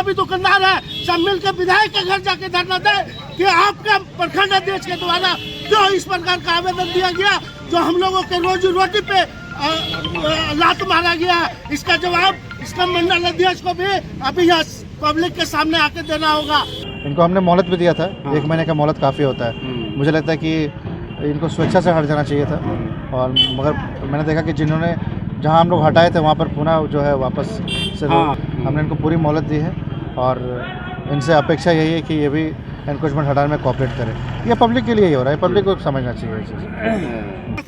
भी दुकानदार है सब मिलकर विधायक के घर जाके धरना दे कि आपके प्रखंड अध्यक्ष के द्वारा जो इस प्रकार का आवेदन दिया गया, जो हम लोगों के रोजी रोटी पे लात मारा गया, इसका जवाब इसका मंडल अध्यक्ष को भी अभी यहाँ पब्लिक के सामने आके देना होगा। इनको हमने मोहलत भी दिया था, 1 महीने का मोहलत काफ़ी होता है। मुझे लगता है कि इनको स्वेच्छा से हट जाना चाहिए था, और मगर मैंने देखा कि जिन्होंने जहां हम लोग हटाए थे वहां पर पुनः जो है वापस से हमने इनको पूरी मोहलत दी है, और इनसे अपेक्षा यही है कि ये भी एनक्रोचमेंट हटाने में कोऑपरेट करें। ये पब्लिक के लिए ही हो रहा है, पब्लिक को समझना चाहिए ये चीज़।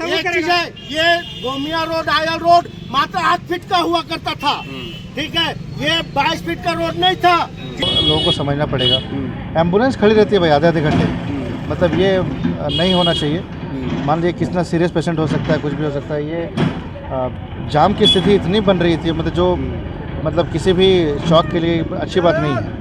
एक चीज है, ये गोमिया रोड आयल रोड मात्र 8 फीट का हुआ करता था, ठीक है, ये 22 फीट का रोड नहीं था। लोगों को समझना पड़ेगा, एम्बुलेंस खड़ी रहती है भाई आधे घंटे, मतलब ये नहीं होना चाहिए। मान लीजिए कितना सीरियस पेशेंट हो सकता है, कुछ भी हो सकता है। ये जाम की स्थिति इतनी बन रही थी, मतलब जो मतलब किसी भी चौक के लिए अच्छी बात नहीं है।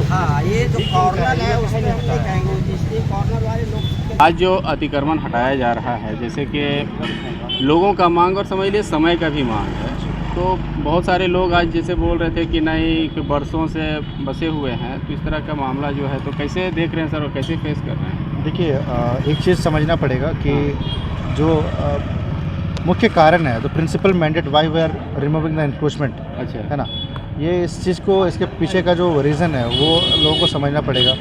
हाँ, ये जो कॉर्नर है उसमें हम नहीं कहेंगे, इसलिए कॉर्नर वाले लोग आज जो अतिक्रमण हटाया जा रहा है, जैसे कि लोगों का मांग और समझ लिए समय का भी मांग है, तो बहुत सारे लोग आज जैसे बोल रहे थे कि नहीं कि बरसों से बसे हुए हैं, तो इस तरह का मामला जो है तो कैसे देख रहे हैं सर और कैसे फेस कर रहे हैं? देखिए, एक चीज़ समझना पड़ेगा कि जो मुख्य कारण है, तो principal mandate why we are removing the encroachment, अच्छा है ना, ये इस चीज़ को, इसके पीछे का जो रीज़न है वो लोगों को समझना पड़ेगा।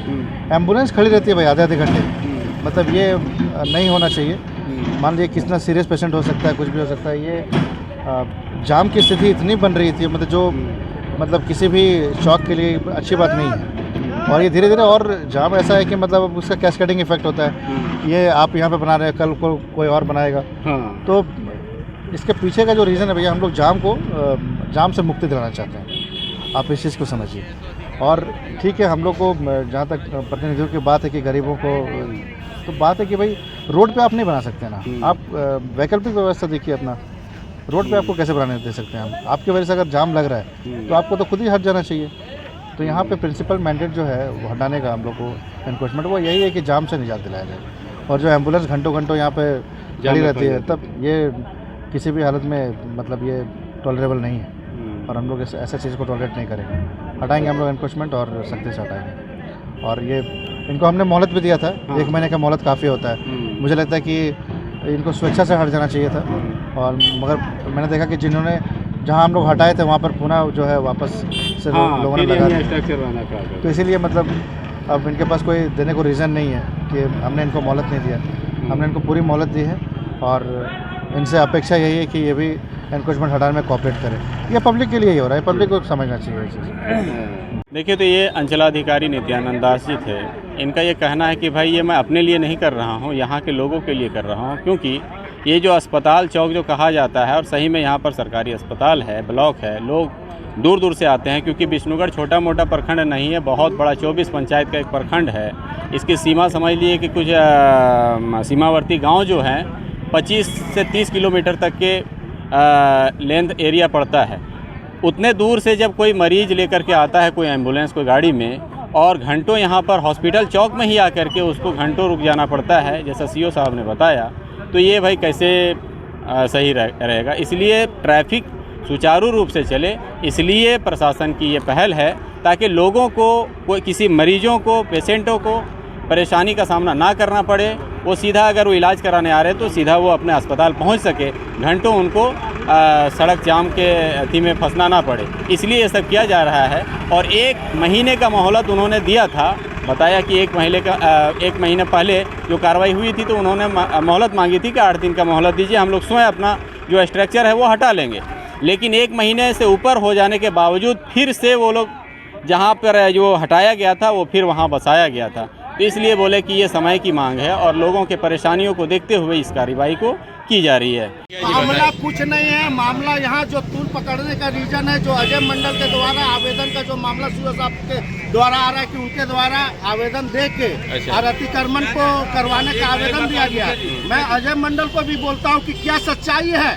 एम्बुलेंस खड़ी रहती है भाई आधे घंटे, मतलब ये नहीं होना चाहिए। मान लीजिए कितना सीरियस पेशेंट हो सकता है, कुछ भी हो सकता है। ये जाम की स्थिति इतनी बन रही थी, मतलब जो मतलब किसी भी चौक के लिए अच्छी बात नहीं है, और ये धीरे धीरे और जाम ऐसा है कि मतलब उसका कैस्केडिंग इफेक्ट होता है। ये आप यहाँ पे बना रहे हैं, कल को कोई और बनाएगा। तो इसके पीछे का जो रीज़न है भैया, हम लोग जाम से मुक्ति दिलाना चाहते हैं, आप इस चीज़ को समझिए। और ठीक है, हम लोग को जहाँ तक प्रतिनिधियों की बात है कि गरीबों को, तो बात है कि भाई रोड पे आप नहीं बना सकते ना, आप वैकल्पिक व्यवस्था देखिए अपना। रोड पे आपको कैसे बनाने दे सकते हैं हम? आपकी वजह से अगर जाम लग रहा है तो आपको तो खुद ही हट जाना चाहिए। तो यहाँ पे प्रिंसिपल मैंडेट जो है वो हटाने का हम लोग को एनक्रोचमेंट वो यही है कि जाम से निजात दिलाया जाए। और जो एम्बुलेंस घंटों घंटों यहाँ पे खड़ी रहती है, तब ये किसी भी हालत में मतलब ये टॉलरेबल नहीं है, और हम लोग ऐसा चीज़ को टॉलरेट नहीं करेंगे। हटाएंगे हम लोग एनक्रोचमेंट और सख्ती से हटाएंगे। और ये इनको हमने मोहलत भी दिया था, 1 महीने का मोहलत काफ़ी होता है। मुझे लगता है कि इनको स्वेच्छा से हट जाना चाहिए था, और मगर मैंने देखा कि जिन्होंने जहां हम लोग हटाए थे वहां पर पुनः जो है वापस से लोगों ने लगा दिया। तो इसीलिए मतलब अब इनके पास कोई देने को रीज़न नहीं है कि हमने इनको मोहलत नहीं दिया। हमने इनको पूरी मोहलत दी है, और इनसे अपेक्षा यही है कि ये भी एनक्रोचमेंट हटाने में कोऑपरेट करें। ये पब्लिक के लिए ही हो रहा है, पब्लिक को समझना चाहिए ये चीज़। देखिए, तो ये अंचलाधिकारी नित्यानंद दास जी थे। इनका ये कहना है कि भाई ये मैं अपने लिए नहीं कर रहा हूँ, यहाँ के लोगों के लिए कर रहा हूँ, क्योंकि ये जो अस्पताल चौक जो कहा जाता है, और सही में यहाँ पर सरकारी अस्पताल है, ब्लॉक है, लोग दूर दूर से आते हैं, क्योंकि विष्णुगढ़ छोटा मोटा प्रखंड नहीं है, बहुत बड़ा 24 पंचायत का एक प्रखंड है। इसकी सीमा समझ लिए कि कुछ सीमावर्ती गांव जो हैं 25 से 30 किलोमीटर तक के लेंथ एरिया पड़ता है। उतने दूर से जब कोई मरीज़ लेकर के आता है, कोई एम्बुलेंस कोई गाड़ी में, और घंटों यहाँ पर हॉस्पिटल चौक में ही आकर के उसको घंटों रुक जाना पड़ता है, जैसा सीओ साहब ने बताया, तो ये भाई कैसे सही रहेगा। इसलिए ट्रैफिक सुचारू रूप से चले, इसलिए प्रशासन की ये पहल है, ताकि लोगों को, कोई किसी मरीजों को, पेशेंटों को परेशानी का सामना ना करना पड़े। वो सीधा, अगर वो इलाज कराने आ रहे हैं तो सीधा वो अपने अस्पताल पहुंच सके, घंटों उनको सड़क जाम के अथी में फंसना ना पड़े। इसलिए ये सब किया जा रहा है। और 1 महीने का मोहलत उन्होंने दिया था, बताया कि 1 महीने पहले जो कार्रवाई हुई थी तो उन्होंने मोहलत मांगी थी कि 8 दिन का मोहलत दीजिए, हम लोग स्वयं अपना जो स्ट्रक्चर है वो हटा लेंगे। लेकिन 1 महीने से ऊपर हो जाने के बावजूद फिर से वो लोग जहाँ पर जो हटाया गया था वो फिर वहाँ बसाया गया था। तो इसलिए बोले कि ये समय की मांग है, और लोगों के परेशानियों को देखते हुए इस कार्रवाई को की जा रही है। मामला कुछ नहीं है, मामला यहाँ जो तूल पकड़ने का रीजन है, जो अजय मंडल के द्वारा आवेदन का जो मामला सीओ साहब के द्वारा आ रहा है कि उनके द्वारा आवेदन दे के और अतिक्रमण को करवाने का आवेदन दिया गया। मैं अजय मंडल को भी बोलता हूँ कि क्या सच्चाई है,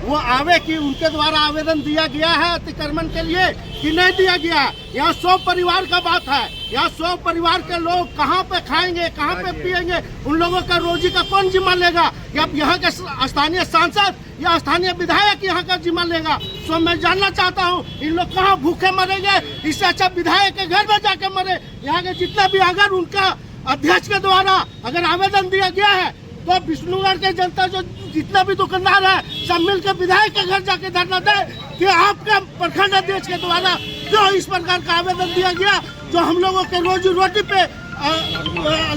वो आवे कि उनके द्वारा आवेदन दिया गया है अतिक्रमण के लिए कि नहीं दिया गया। यहाँ 100 परिवार का बात है, यहाँ 100 परिवार के लोग कहाँ पे खाएंगे, कहाँ पे पिएंगे, उन लोगों का रोजी का कौन जिम्मा लेगा? या यहाँ के स्थानीय सांसद या स्थानीय विधायक यहाँ का जिम्मा लेगा? सो मैं जानना चाहता हूँ इन लोग कहाँ भूखे मरेंगे, इससे अच्छा विधायक के घर में जाके मरे। यहाँ के जितना भी अगर उनका अध्यक्ष के द्वारा अगर आवेदन दिया गया है तो विष्णुगढ़ के जनता जो जितना भी दुकानदार है सब मिलकर विधायक के घर जाके धरना दे कि आपके प्रखंड अध्यक्ष के द्वारा जो इस प्रकार का आवेदन दिया गया जो हम लोगों के रोजी रोटी पे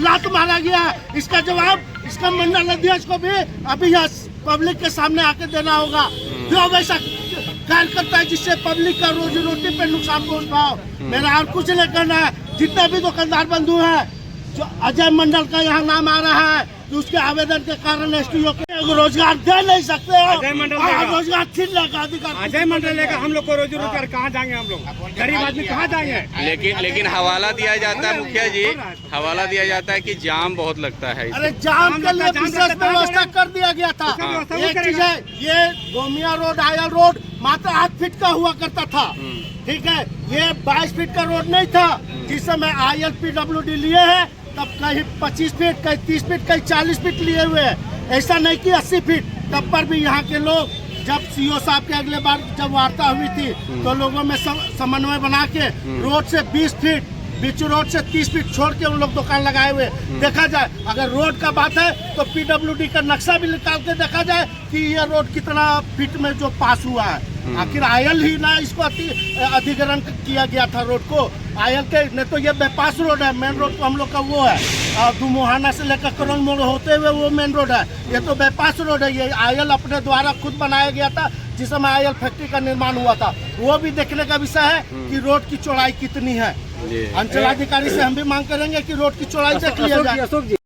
लात मारा गया है, इसका जवाब इसका मंडल अध्यक्ष को भी अभी यहाँ पब्लिक के सामने आके देना होगा। जो वैसा कार्य करता है जिससे पब्लिक का रोजी रोटी पे नुकसान पहुँच रहा हो। मेरा और कुछ नहीं करना है। जितना भी दुकानदार बंधु है जो अजय मंडल का यहाँ नाम आ रहा है तो उसके आवेदन के कारण एसटीओ को रोजगार दे नहीं सकते हो। रोजगार छीन लेगा अधिकार। अजय मंडल लेगा, हम लोग को रोजी रोजगार कहाँ जाएंगे? हम लोग गरीब आदमी कहाँ जाएंगे? लेकिन हवाला दिया जाता है मुखिया जी, हवाला दिया जाता है कि जाम बहुत लगता है। अरे जाम के लिए विशेष व्यवस्था कर दिया गया था। एक चीज है, ये गोमिया रोड आयल रोड मात्र 8 फीट का हुआ करता था, ठीक है। ये 22 फीट का रोड नहीं था। जिस समय ILPWD लिए है तब कहीं 25 फीट, कहीं 30 फीट, कहीं 40 फीट लिए हुए हैं। ऐसा नहीं कि 80 फीट। तब पर भी यहाँ के लोग जब CO साहब के अगले बार जब वार्ता हुई थी तो लोगों में समन्वय बना के रोड से 20 फीट, बीच रोड से 30 फीट छोड़ के उन लोग दुकान लगाए हुए। देखा जाए अगर रोड का बात है तो PWD का नक्शा भी निकाल के देखा जाए कि ये रोड कितना फीट में जो पास हुआ है। आखिर आयल ही ना इसको अधिग्रहण किया गया था रोड को। आयल के नहीं तो ये बाईपास रोड है। मेन रोड तो हम लोग का वो है दुमोहाना से लेकर करोल मोड़ होते हुए वो मेन रोड है। ये तो बाईपास रोड है। ये आयल अपने द्वारा खुद बनाया गया था जिस समय आयल फैक्ट्री का निर्माण हुआ था। वो भी देखने का विषय है कि रोड की चौड़ाई कितनी है। अंचलाधिकारी से हम भी मांग करेंगे कि रोड की चौड़ाई देख लिया जाए।